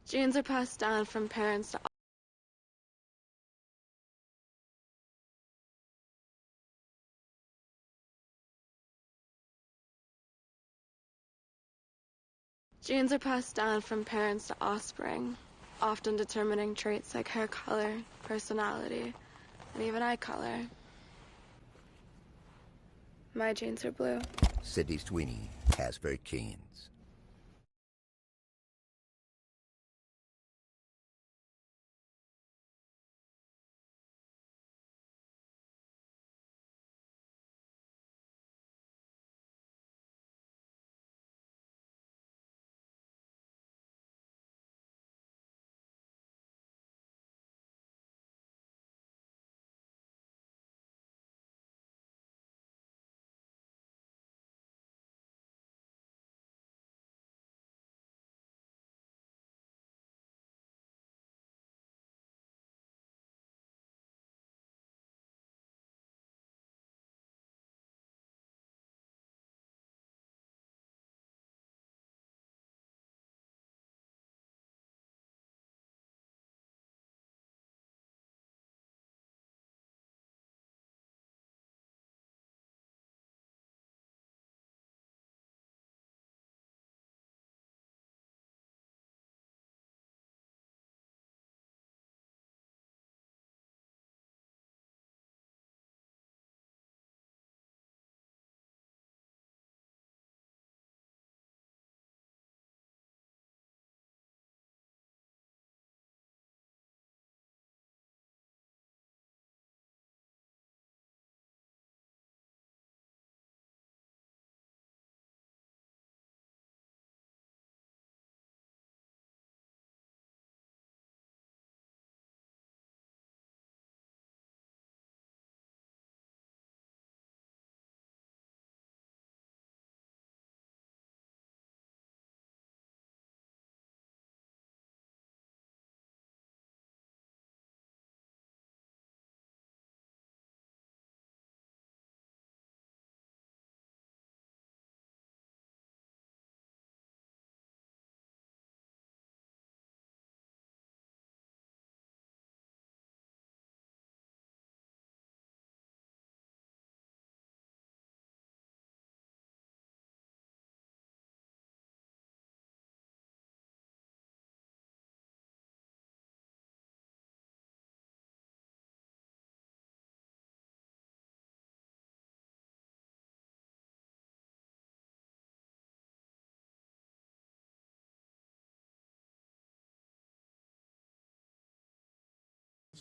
Genes are passed down from parents to Genes are passed down from parents to offspring, often determining traits like hair color, personality, and even eye color. My genes are blue. Sydney Sweeney, Casper Keynes.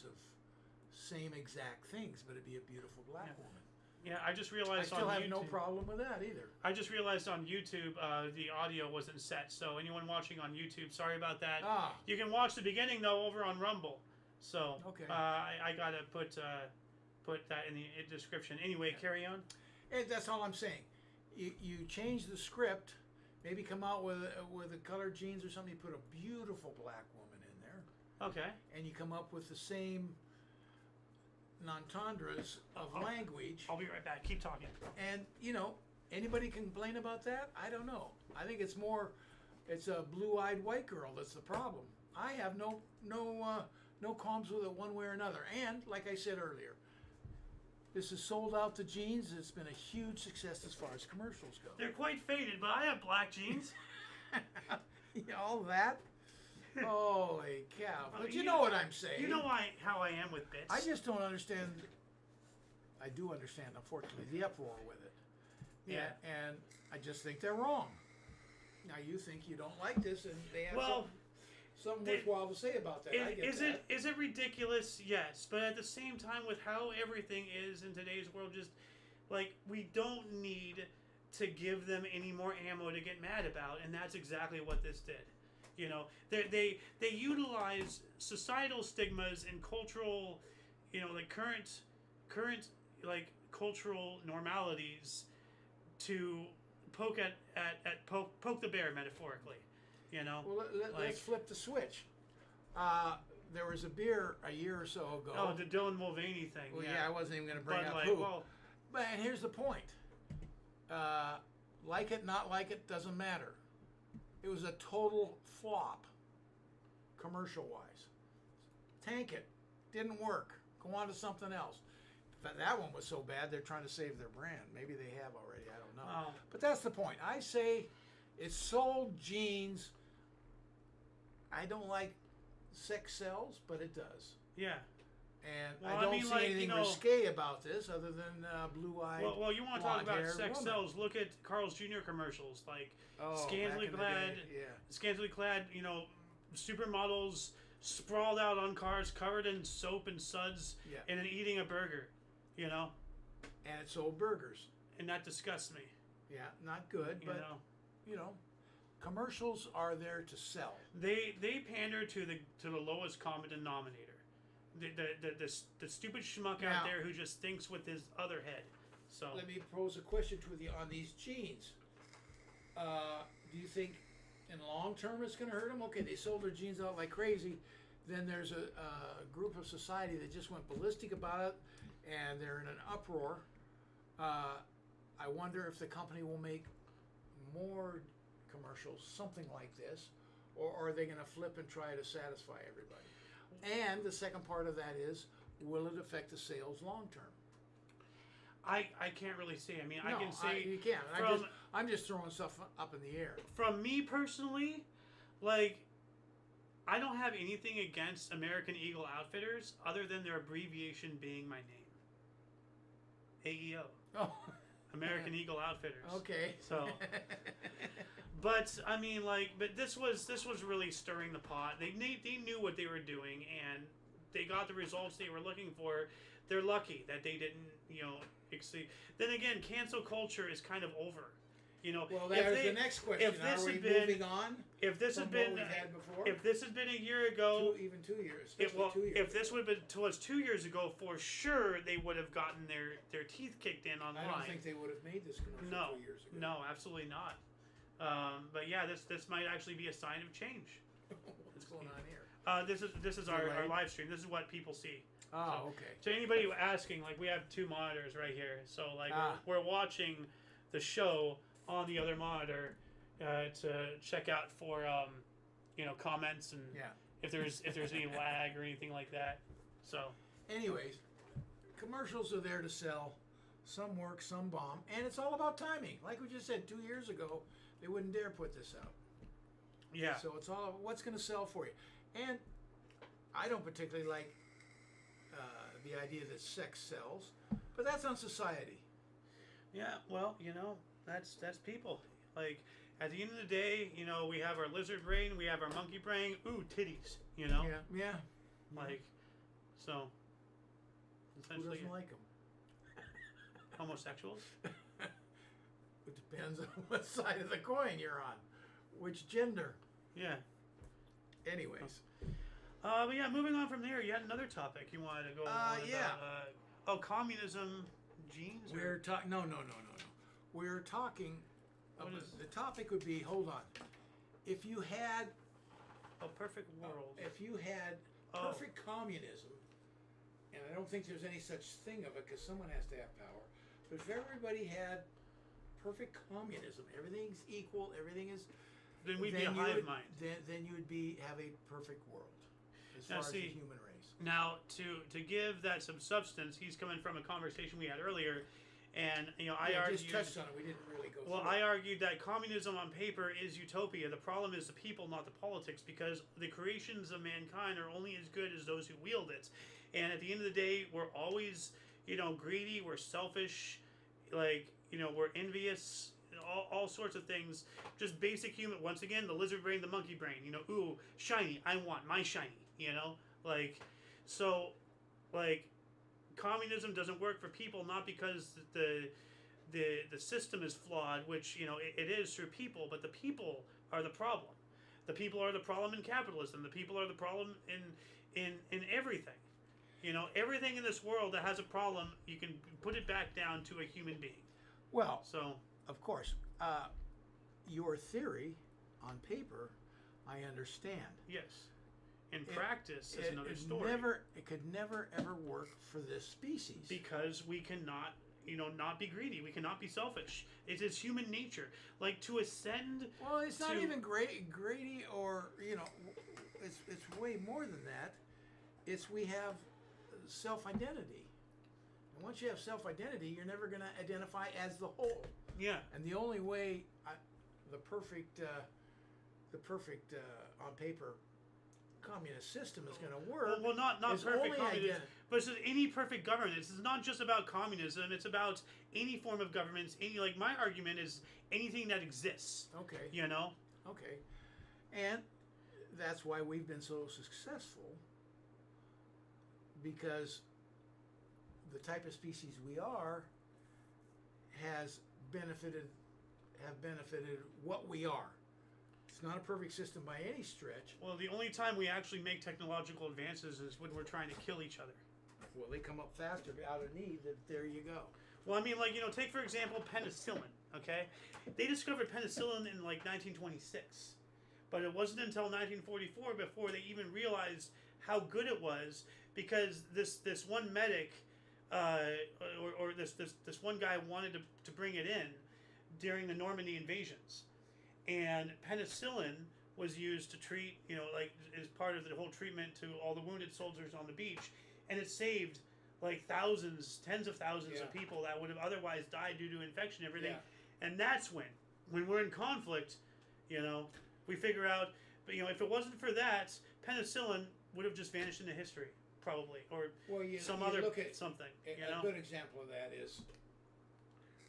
Of same exact things, but it'd be a beautiful black woman. Yeah, I just I realized still on have YouTube. no problem with that either. I just realized on YouTube the audio wasn't set. So anyone watching on YouTube, sorry about that. You can watch the beginning though over on Rumble. So Okay. I gotta put that in the description. Anyway, carry on. And that's all I'm saying. You change the script, maybe come out with a colored jeans or something. You put a beautiful black woman in there, Okay. and you come up with the same entendres of language. I'll be right back. Keep talking. And anybody complain about that? I don't know. I think it's a blue-eyed white girl that's the problem. I have no qualms with it one way or another. And like I said earlier, this is sold out to jeans. It's been a huge success as far as commercials go. They're quite faded, but I have black jeans. All that. Holy cow! But you know what I'm saying. You know how I am with bits. I just don't understand. I do understand, unfortunately, the uproar with it. Yeah. And I just think they're wrong. Now you think you don't like this, and they have something worthwhile to say about that. I get that. Is it ridiculous? Yes, but at the same time, with how everything is in today's world, just like we don't need to give them any more ammo to get mad about, and that's exactly what this did. They utilize societal stigmas and cultural, like current like cultural normalities to poke poke the bear metaphorically. Well, let's flip the switch. There was a beer a year or so ago. Oh, the Dylan Mulvaney thing. Well, yeah, I wasn't even going to bring Bud up Light, who. well, But here's the point. Like it, not like it, doesn't matter. It was a total flop. commercial-wise. Tank it. Didn't work. Go on to something else. But that one was so bad, they're trying to save their brand. Maybe they have already. I don't know. Oh. But that's the point. I say it sold jeans. I don't like sex sells, but it does. Yeah. And Well, I don't I mean, see like, anything you know, risque about this other than blue-eyed. Well, you want to talk about blonde-haired sex woman. sells? Look at Carl's Jr. commercials, like Back in the day, scantily clad, supermodels sprawled out on cars, covered in soap and suds, Yeah. and then eating a burger, And it sold burgers. and that disgusts me. Yeah, not good, You but know, commercials are there to sell. they pander to the lowest common denominator, the stupid schmuck Now- out there who just thinks with his other head. So Let me pose a question to you on these jeans. Do you think in long term it's going to hurt them? Okay, they sold their jeans out like crazy. Then there's a group of society that just went ballistic about it, and they're in an uproar. I wonder if the company will make more commercials, something like this, or are they going to flip and try to satisfy everybody? And the second part of that is, will it affect the sales long term? I can't really say. I mean, I No, can say you can't. I'm just throwing stuff up in the air. from me personally, like, I don't have anything against American Eagle Outfitters other than their abbreviation being my name. AEO. Oh, American Eagle Outfitters. okay. So, but I mean, but this was really stirring the pot. They knew what they were doing, and they got the results they were looking for. They're lucky that they didn't, exceed. Then again, cancel culture is kind of over. Well, there's the next question. If this Are we had been, moving on? If this from had been, what we've had before? if this had been a year ago, even 2 years. If, Especially 2 years. if this would have been was 2 years ago, for sure they would have gotten their teeth kicked in online. I don't think they would have made this commercial No, 2 years ago. no, absolutely not. But yeah, this might actually be a sign of change. What's going on here? This is our live stream. This is what people see. Oh, okay. So anybody asking, we have two monitors right here. So we're watching the show on the other monitor to check out for comments and if there's any lag or anything like that. So anyways, commercials are there to sell. Some work, some bomb, and it's all about timing. Like we just said, 2 years ago, they wouldn't dare put this out. Yeah. So it's all about what's going to sell for you. And I don't particularly like the idea that sex sells, but that's on society. Yeah, well, that's people. Like, at the end of the day, we have our lizard brain, we have our monkey brain. Ooh, titties, Yeah. Like, so, Who essentially, doesn't like them? homosexuals. It depends on what side of the coin you're on, which gender. Yeah. Anyways, But yeah, moving on from there, you had another topic you wanted to go on yeah. about. Communism genes? we're talking. No. We're talking. The topic would be. Hold on. If you had A perfect world. If you had perfect communism, and I don't think there's any such thing of it because someone has to have power, but if everybody had perfect communism, everything's equal, everything is, Then we'd be a hive mind. Then you would have a perfect world as Now, far as the see, human race. Now, to give that some substance, he's coming from a conversation we had earlier, and I argued. Just touched on it. We didn't really go. Well, through I it. argued that communism on paper is utopia. The problem is the people, not the politics, because the creations of mankind are only as good as those who wield it. And at the end of the day, we're always, greedy, we're selfish, we're envious, all sorts of things. Just basic human. Once again, the lizard brain, the monkey brain. Ooh, shiny. I want my shiny. Communism doesn't work for people, not because the system is flawed, which it is through people, but the people are the problem. The people are the problem in capitalism. The people are the problem in everything. Everything in this world that has a problem, you can put it back down to a human being. Well, So of course, your theory on paper, I understand. yes, in practice is another story. It could never ever work for this species. Because we cannot, not be greedy. We cannot be selfish. It is human nature. To ascend. Well, it's not to- even greedy or it's way more than that. It's we have self-identity. And once you have self-identity, you're never going to identify as the whole. Yeah. And the only way, the perfect on paper communist system is going to work. Well, not is perfect only communism, but it's just any perfect governance. It's not just about communism. It's about any form of governance. Any, like, my argument is anything that exists. Okay. You know. Okay. And that's why we've been so successful, because the type of species we are have benefited what we are. It's not a perfect system by any stretch. Well, the only time we actually make technological advances is when we're trying to kill each other. Well, they come up faster out of need. There you go. Well, I mean, like, you know, take for example penicillin. Okay, they discovered penicillin in like 1926, but it wasn't until 1944 before they even realized how good it was, because this one medic, or this one guy wanted to bring it in during the Normandy invasions. And penicillin was used to treat, you know, like, as part of the whole treatment to all the wounded soldiers on the beach. And it saved, like, thousands, tens of thousands of people that would have otherwise died due to infection and everything. Yeah. And that's when we're in conflict, you know, we figure out, but, you know, if it wasn't for that, penicillin would have just vanished into history, probably. Or some other something, A good example of that is,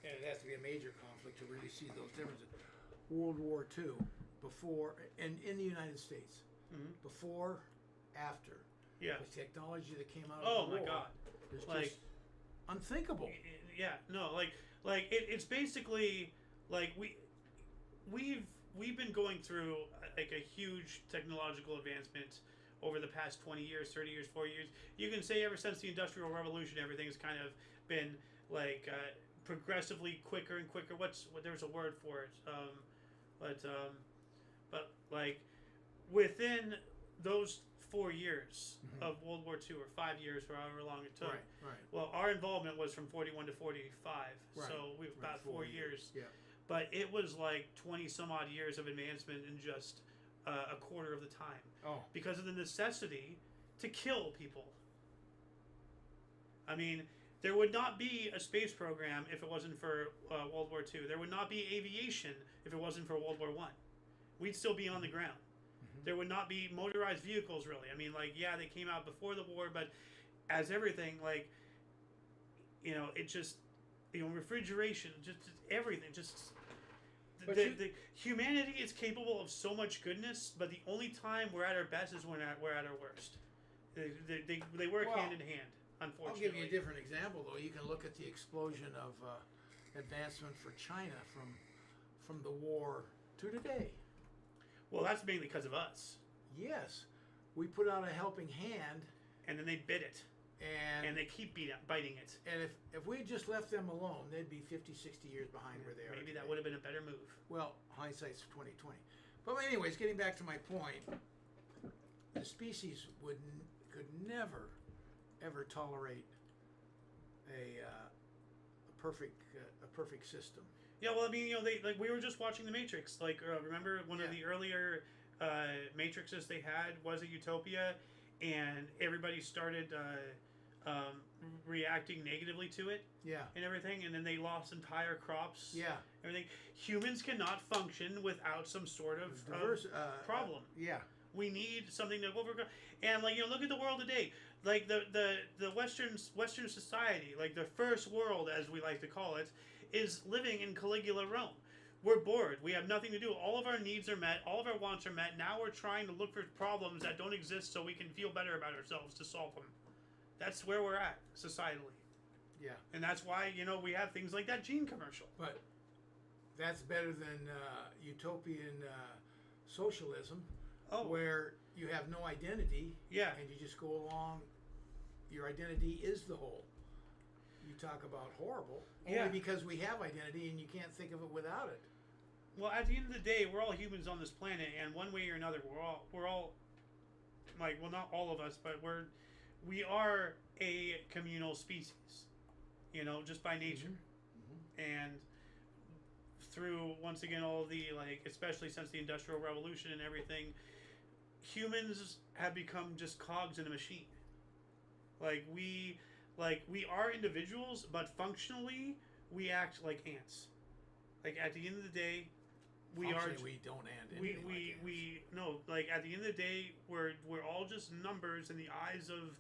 and it has to be a major conflict to really see those differences. World War II, before, and in the United States, before, after, the technology that came out of the war. Oh my God! It's like, just unthinkable. Yeah, no, it's basically like we've been going through like a huge technological advancement over the past 20 years, 30 years, 40 years. You can say ever since the Industrial Revolution, everything has kind of been like progressively quicker and quicker. There's a word for it. But like within those 4 years of World War II, or 5 years, or however long it took. Right. Well, our involvement was from 41 to 45, so we've about 4 years. Yeah. But it was like 20 some odd years of advancement in just a quarter of the time. Oh. Because of the necessity to kill people. I mean, there would not be a space program if it wasn't for World War II. There would not be aviation if it wasn't for World War I. We'd still be on the ground. There would not be motorized vehicles, really. I mean, like, yeah, they came out before the war, but as everything, like, you know, it just, you know, refrigeration, just everything, just... The humanity is capable of so much goodness, but the only time we're at our best is when we're at our worst. They work hand in hand. Unfortunately. I'll give you a different example, though. You can look at the explosion of advancement for China from the war to today. Well, that's mainly because of us. Yes. We put out a helping hand. And then they bit it. And they keep biting it. And if we had just left them alone, they'd be 50, 60 yeyears behind where they are. Maybe that would have been a better move. Well, hindsight's 20/20. But anyways, getting back to my point, the species could never, ever tolerate a perfect system. Yeah, well, I mean, you know, we were just watching The Matrix. Like, remember one of the earlier Matrixes they had was a utopia, and everybody started reacting negatively to it. Yeah. And everything, and then they lost entire crops. Yeah. Everything. Humans cannot function without some sort of problem. Yeah. We need something to overcome. And, like, you know, look at the world today. Like the Western society, like the first world, as we like to call it, is living in Caligula Rome. We're bored. We have nothing to do. All of our needs are met. All of our wants are met. Now we're trying to look for problems that don't exist so we can feel better about ourselves to solve them. That's where we're at societally. Yeah. And that's why, you know, we have things like that Gene commercial. But that's better than utopian socialism, where you have no identity. Yeah. And you just go along. Your identity is the whole. You talk about horrible. Only because we have identity and you can't think of it without it. Well, at the end of the day, we're all humans on this planet, and one way or another, we're all like, well, not all of us, but we are a communal species, you know, just by nature. And through, once again, all the, like, especially since the Industrial Revolution and everything, humans have become just cogs in a machine. We are individuals, but functionally we act like ants. Like at the end of the day, we don't end anything we no, like at the end of the day, we're all just numbers in the eyes of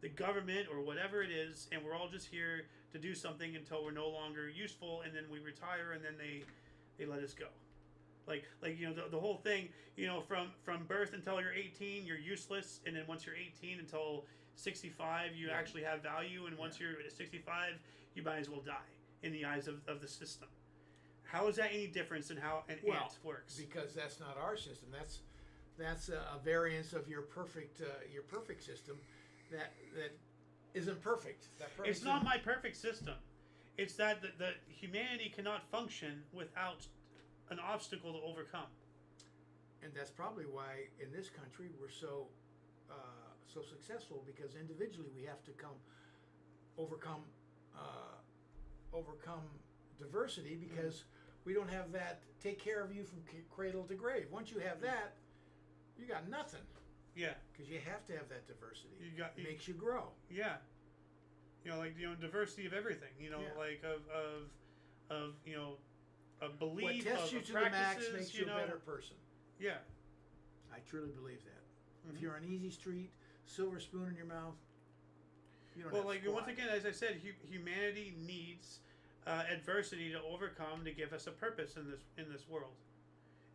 the government or whatever it is, and we're all just here to do something until we're no longer useful, and then we retire, and then they let us go. Like the whole thing, from birth until you're 18, you're useless, and then once you're 18 until 65, you actually have value, and once you're 65, you might as well die in the eyes of the system. How is that any different than how an ant works? Because that's not our system. That's a variance of your perfect system that isn't perfect. It's not my perfect system. It's that the humanity cannot function without an obstacle to overcome. And that's probably why in this country we're so successful, because individually we have to overcome diversity, because we don't have that take care of you from cradle to grave. Once you have that, you got nothing. Yeah, because you have to have that diversity. It makes you grow. Yeah, diversity of everything. Like of a belief. What tests you to the max makes you a better person. Yeah, I truly believe that. If you're on easy street, silver spoon in your mouth, you don't. Well, once again, as I said, humanity needs adversity to overcome to give us a purpose in this world.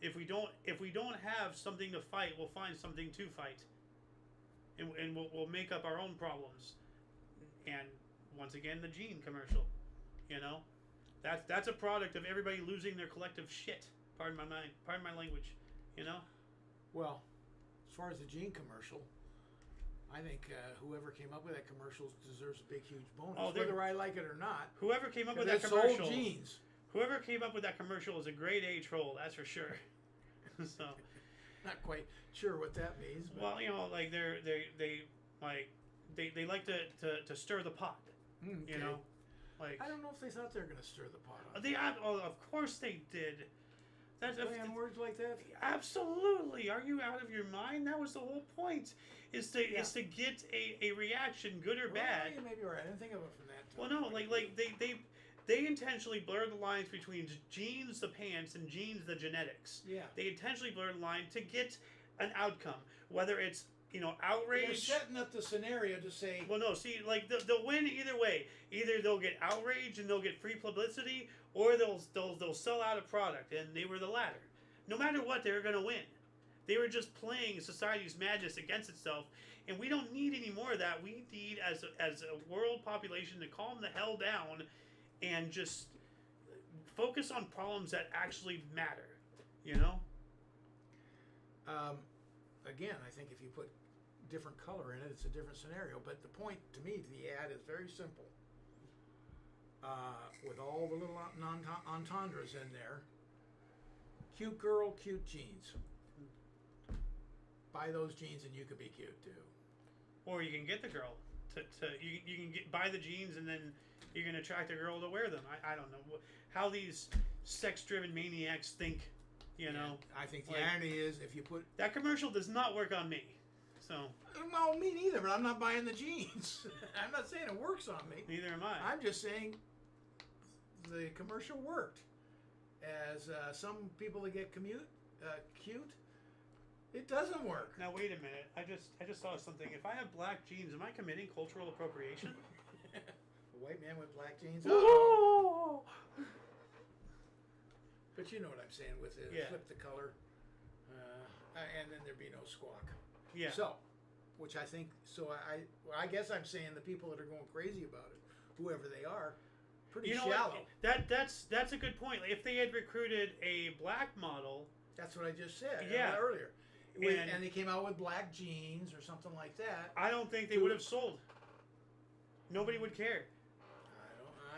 If we don't have something to fight, we'll find something to fight, and we'll make up our own problems. And once again, the Gene commercial, that's a product of everybody losing their collective shit. Pardon my language, Well, as far as the Gene commercial, I think whoever came up with that commercial deserves a big, huge bonus, whether I like it or not. Whoever came up with that commercial, sold jeans. Whoever came up with that commercial is a grade A troll, that's for sure. So, not quite sure what that means. But. Well, like they like to stir the pot. Okay. Like I don't know if they thought they were going to stir the pot. Of course they did. That's playing words like that. Absolutely. Are you out of your mind? That was the whole point. Is to get a reaction, good or bad. You may be right. I didn't think of it from that. Well, no, like they intentionally blur the lines between Genes the pants and Genes the genetics. Yeah. They intentionally blur the line to get an outcome, whether it's outrage. They're setting up the scenario to say. Well, no. See, like they'll win either way. Either they'll get outrage and they'll get free publicity, or they'll sell out a product, and they were the latter. No matter what, they were going to win. They were just playing society's madness against itself, and we don't need any more of that. We need, as a world population, to calm the hell down, and just focus on problems that actually matter. Again, I think if you put different color in it, it's a different scenario. But the point to me, the ad is very simple. With all the little entendres in there. Cute girl, cute jeans. Buy those jeans and you could be cute too. Or you can get the girl you can buy the jeans, and then you can attract a girl to wear them. I don't know how these sex-driven maniacs think. I think the irony is if you put that commercial does not work on me. So. Well, me neither, but I'm not buying the jeans. I'm not saying it works on me. Neither am I. I'm just saying the commercial worked. As some people that get cute, it doesn't work. Now wait a minute. I just saw something. If I have black jeans, am I committing cultural appropriation? A white man with black jeans. Oh! But you know what I'm saying with it. Yeah. Flip the color, and then there'd be no squawk. Yeah. So, which I think. So I guess I'm saying the people that are going crazy about it, whoever they are, pretty shallow. That's a good point. If they had recruited a black model. That's what I just said earlier. And they came out with black jeans or something like that. I don't think they would have sold. Nobody would care.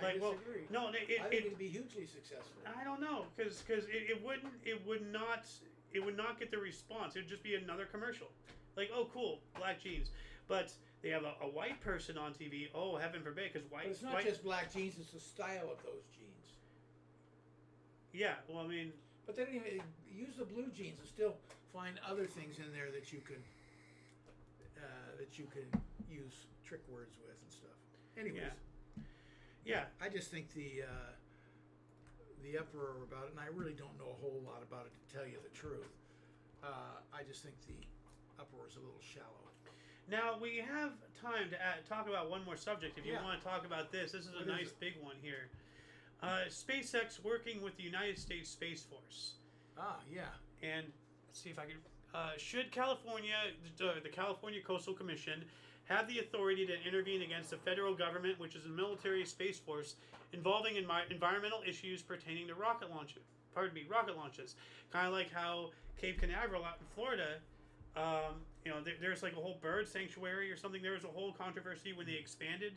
I disagree. No, I think it'd be hugely successful. I don't know, because it would not get the response. It would just be another commercial, like, oh cool, black jeans, but they have a white person on TV. Oh, heaven forbid, because white. But it's not just black jeans; it's the style of those jeans. Yeah, well, I mean. But they didn't even use the blue jeans. It's still find other things in there that you can use trick words with and stuff. Anyways, Yeah. I just think the uproar about it, and I really don't know a whole lot about it to tell you the truth. I just think the uproar is a little shallow. Now we have time to talk about one more subject. If you Yeah. want to talk about this is What a is nice it? big one here. SpaceX working with the United States Space Force. Yeah. And let's see if I can. Should California, the California Coastal Commission, have the authority to intervene against the federal government, which is a military space force, involving environmental issues pertaining to rocket launches? Rocket launches. Kind of like how Cape Canaveral out in Florida, there's like a whole bird sanctuary or something. There was a whole controversy when they expanded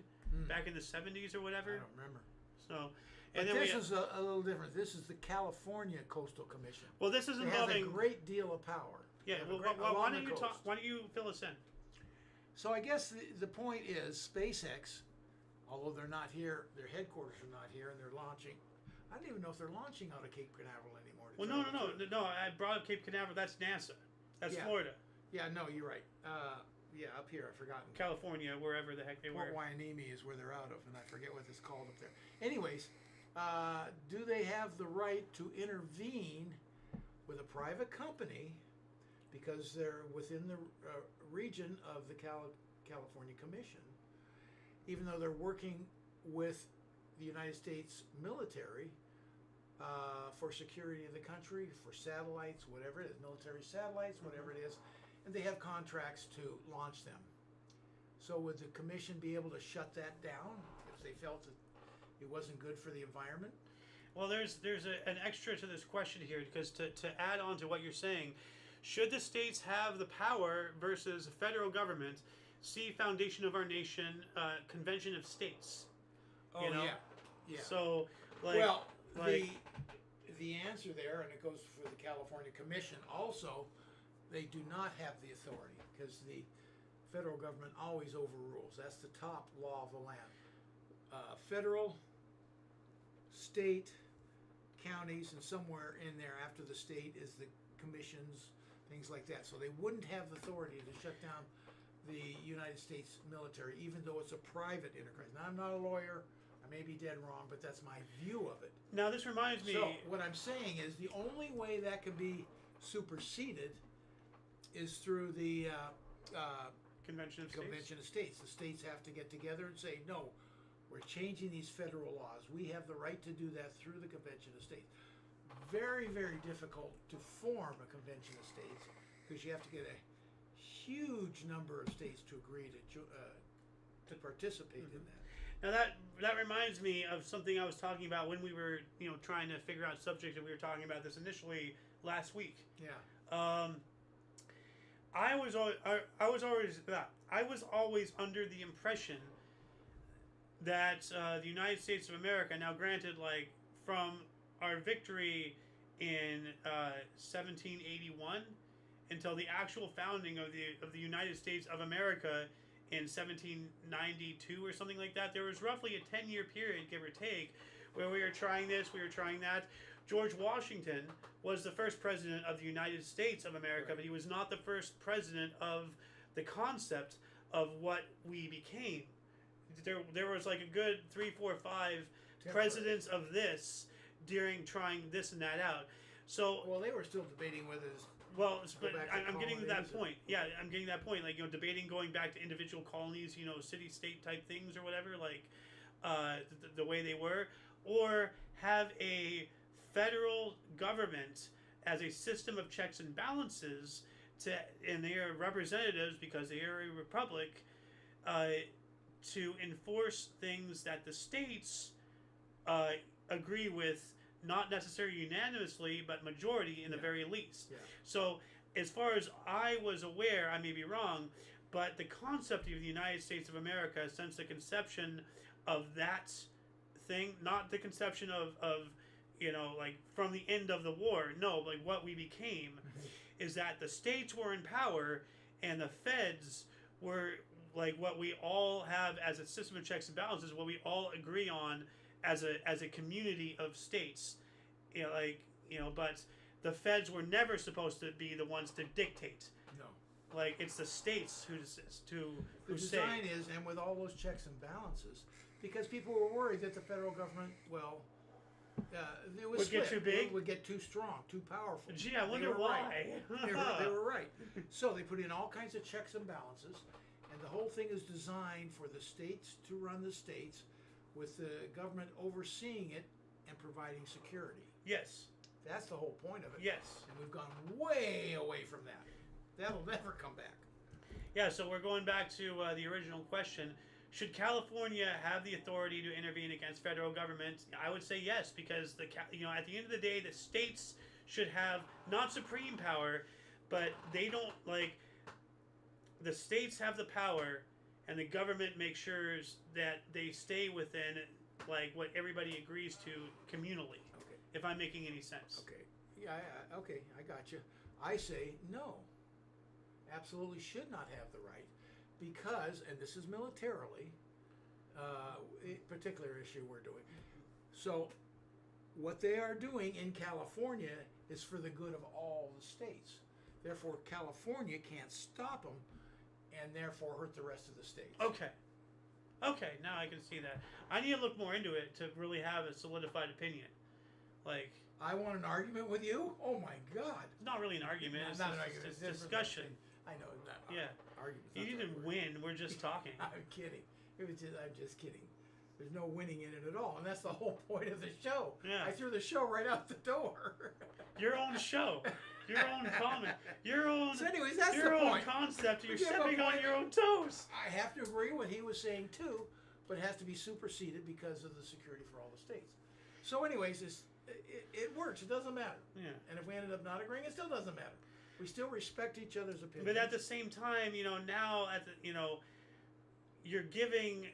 back in the 70s or whatever. I don't remember. So, But and then this is a little different. This is the California Coastal Commission. well, this is It has a involving. great deal of power. Yeah. They have a Well, great- why along don't the you talk? coast. Why don't you fill us in? So I guess the point is SpaceX, although they're not here, their headquarters are not here, and they're launching. I don't even know if they're launching out of Cape Canaveral anymore. to Well, tell you the truth. no. I brought up Cape Canaveral. That's NASA. That's Yeah. Florida, Yeah, no, you're right. Yeah, up here, I've forgotten. California, wherever the heck they Fort were. Waianimi is where they're out of, and I forget what it's called up there. Anyways, do they have the right to intervene with a private company because they're within the region of the California Commission, even though they're working with the United States military for security of the country, for satellites, whatever it is, military satellites, whatever it is, and they have contracts to launch them. So would the commission be able to shut that down if they felt that it wasn't good for the environment? Well, there's an extra to this question here because to add on to what you're saying, should the states have the power versus the federal government? See Foundation of Our Nation, Convention of States. Oh, yeah. So, like, Well, like, the answer there, and it goes for the California Commission also, they do not have the authority because the federal government always overrules. That's the top law of the land. Federal, state, counties, and somewhere in there after the state is the commissions, things like that. So they wouldn't have the authority to shut down the United States military, even though it's a private enterprise. Now, I'm not a lawyer. I may be dead wrong, but that's my view of it. now this reminds me. So what I'm saying is the only way that can be superseded is through the Convention of States. Convention of States. The states have to get together and say, no, we're changing these federal laws. We have the right to do that through the Convention of States. Very, very difficult to form a Convention of States because you have to get a huge number of states to agree to participate in that. Now that reminds me of something I was talking about when we were trying to figure out subjects, and we were talking about this initially last week. Yeah. I was always under the impression that the United States of America, now granted, like from our victory in 1781 until the actual founding of the United States of America in 1792 or something like that, there was roughly a 10-year period, give or take, where we were trying this, we were trying that. George Washington was the first president of the United States of America, Right. but he was not the first president of the concept of what we became. There was like a good 3, 4, 5 presidents of this during trying this and that out. So Well, they were still debating whether this. well, Go but back to I'm getting to that colonies. point. Yeah, I'm getting that point. Like, debating going back to individual colonies, city-state type things or whatever, like the way they were, or have a federal government as a system of checks and balances and they are representatives because they are a republic, to enforce things that the states agree with, not necessarily unanimously, but majority in the very least. Yeah. So, as far as I was aware, I may be wrong, but the concept of the United States of America, since the conception of that thing, not the conception of like from the end of the war, no, like what we became, is that the states were in power and the feds were like what we all have as a system of checks and balances, what we all agree on as a community of states, but the feds were never supposed to be the ones to dictate. No. Like, it's the states who The design is, and with all those checks and balances, because people were worried that the federal government, it was would get too big, would get too strong, too powerful. Gee, I wonder why. Right. They were right. So they put in all kinds of checks and balances, and the whole thing is designed for the states to run the states, with the government overseeing it and providing security. Yes. That's the whole point of it. Yes. And we've gone way away from that. That'll never come back. Yeah, so we're going back to the original question. Should California have the authority to intervene against federal government? I would say yes, because at the end of the day, the states should have not supreme power, but they don't the states have the power, and the government makes sure that they stay within what everybody agrees to communally. Okay. If I'm making any sense. Okay. Yeah. Okay. I got you. I say no. Absolutely should not have the right, because, and this is militarily, a particular issue we're doing. So, what they are doing in California is for the good of all the states. Therefore, California can't stop them, and therefore hurt the rest of the states. Okay. Okay, now I can see that. I need to look more into it to really have a solidified opinion. I want an argument with you? Oh my God! It's not really an argument. It's not an argument. It's discussion. I know. Not argument. You didn't win. We're just talking. I'm kidding. I'm just kidding. There's no winning in it at all, and that's the whole point of the show. Yeah. I threw the show right out the door. Your own show, your own comment, your own. So, anyways, that's your the own point. concept. You're You have a stepping on point. your own toes. I have to agree with what he was saying too, but it has to be superseded because of the security for all the states. So, anyways, it works. It doesn't matter. Yeah. And if we ended up not agreeing, it still doesn't matter. We still respect each other's opinions. But at the same time, now you're giving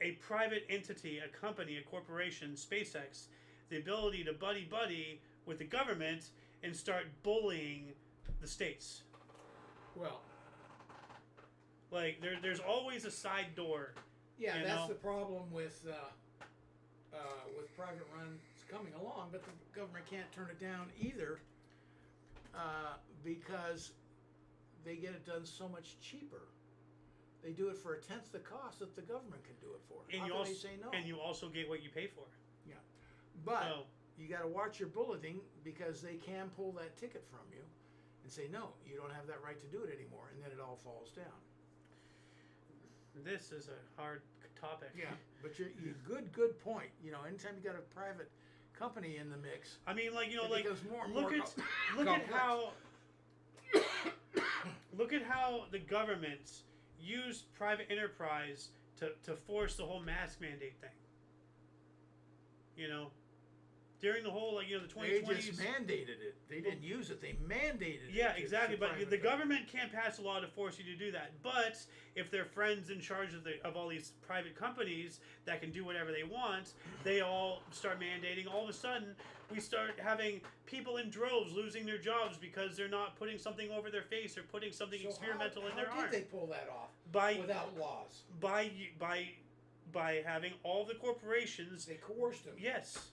a private entity, a company, a corporation, SpaceX, the ability to buddy with the government and start bullying the states. Well, there's always a side door. yeah, that's the problem with private runs coming along, but the government can't turn it down either, because they get it done so much cheaper. They do it for a tenth the cost that the government can do it for. And How you can also they say no? and you also get what you pay for. Yeah, but So, you got to watch your bulleting, because they can pull that ticket from you and say, no, you don't have that right to do it anymore, and then it all falls down. this is a hard topic. Yeah, but you good point. Anytime you got a private company in the mix, I mean, it becomes more and look more at how look at how the governments use private enterprise to force the whole mask mandate thing. During the whole the 2020s. They just mandated it. They didn't use it. They mandated it. Yeah, to exactly. But private the companies. government can't pass a law to force you to do that. But if they're friends in charge of all these private companies that can do whatever they want, they all start mandating. All of a sudden, we start having people in droves losing their jobs because they're not putting something over their face or putting something So experimental in their how arm. did they pull that off By without laws? by having all the corporations. They coerced them. Yes.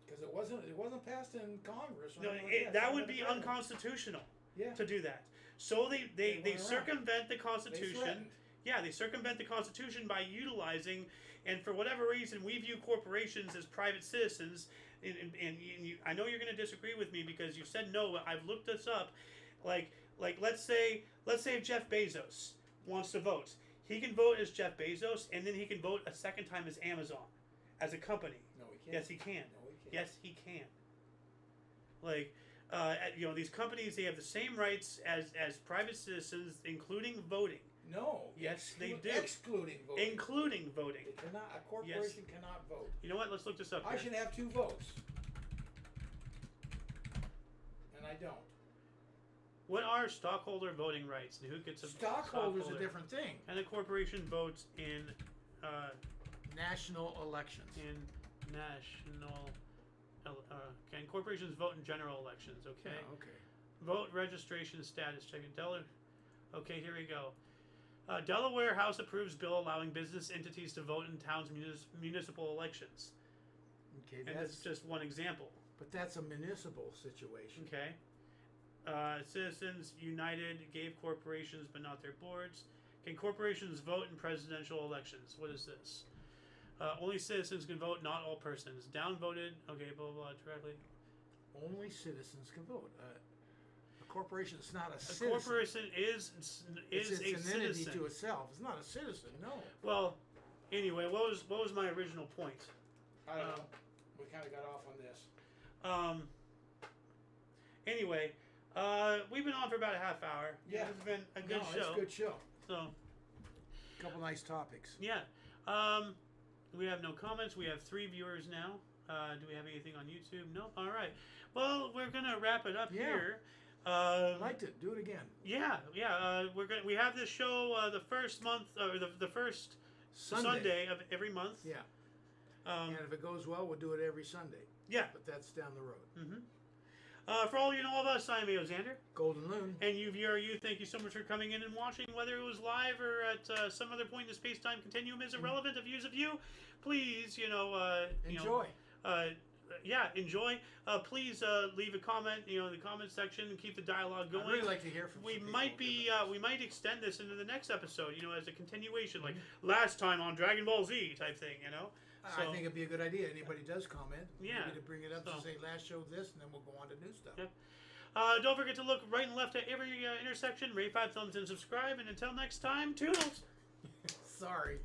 Because it wasn't passed in Congress. Or No, anything like that It's would not be in the president. unconstitutional Yeah. to do that. So they They went around. circumvent the They Constitution. threatened. Yeah, they circumvent the Constitution by utilizing, and for whatever reason, we view corporations as private citizens. And I know you're going to disagree with me because you said no, but I've looked this up. Like let's say if Jeff Bezos wants to vote, he can vote as Jeff Bezos, and then he can vote a second time as Amazon, as a company. No, he can't. Yes, he can. No, he can't. Yes, he can. These companies, they have the same rights as private citizens, including voting. No. Yes, they do. Excluding voting. Including voting. They cannot. A corporation cannot vote. You know what? Let's look this up I here. should have 2 votes, and I don't. What are stockholder voting rights, and who gets a Stockholder's stockholder? a different thing. And a corporation votes in National elections. national. And corporations vote in general elections. Okay. Yeah, okay. Vote registration status checking. Okay, here we go. Delaware House approves bill allowing business entities to vote in towns' municipal elections. Okay, And that's just one example. But that's a municipal situation. Okay. Citizens United gave corporations, but not their boards. Can corporations vote in presidential elections? What is this? Only citizens can vote, not all persons. Downvoted. Okay, blah, blah, blah, directly. Only citizens can vote. A corporation is not a A citizen. corporation is It's a an entity citizen. to itself. It's not a citizen, no. Well, anyway, what was my original point? I don't know. We kind of got off on this. Anyway, we've been on for about a half hour. Yeah. It's been a good show. It's a good show. So, A couple nice topics. yeah. We have no comments. We have 3 viewers now. Do we have anything on YouTube? No. All right. Well, we're gonna wrap it up Yeah. here. I liked it. Do it again. Yeah. We have this show the first month or the first Sunday of every month. Yeah. And if it goes well, we'll do it every Sunday. Yeah. But that's down the road. For all you know of us, I'm A.O. Xander. Golden Loon. And you, viewer, thank you so much for coming in and watching. Whether it was live or at some other point in the space-time continuum is irrelevant. The views of you, please, Enjoy. Enjoy. Please leave a comment, in the comment section and keep the dialogue going. I'd really like to hear from We some might people. we might extend this into the next episode, as a continuation, like last time on Dragon Ball Z type thing, I think it'd be a good idea. Anybody does comment, Yeah. maybe to bring it up So- to say last show this, and then we'll go on to new stuff. Yep. Don't forget to look right and left at every intersection, rate 5 thumbs and subscribe, and until next time, toodles! Sorry.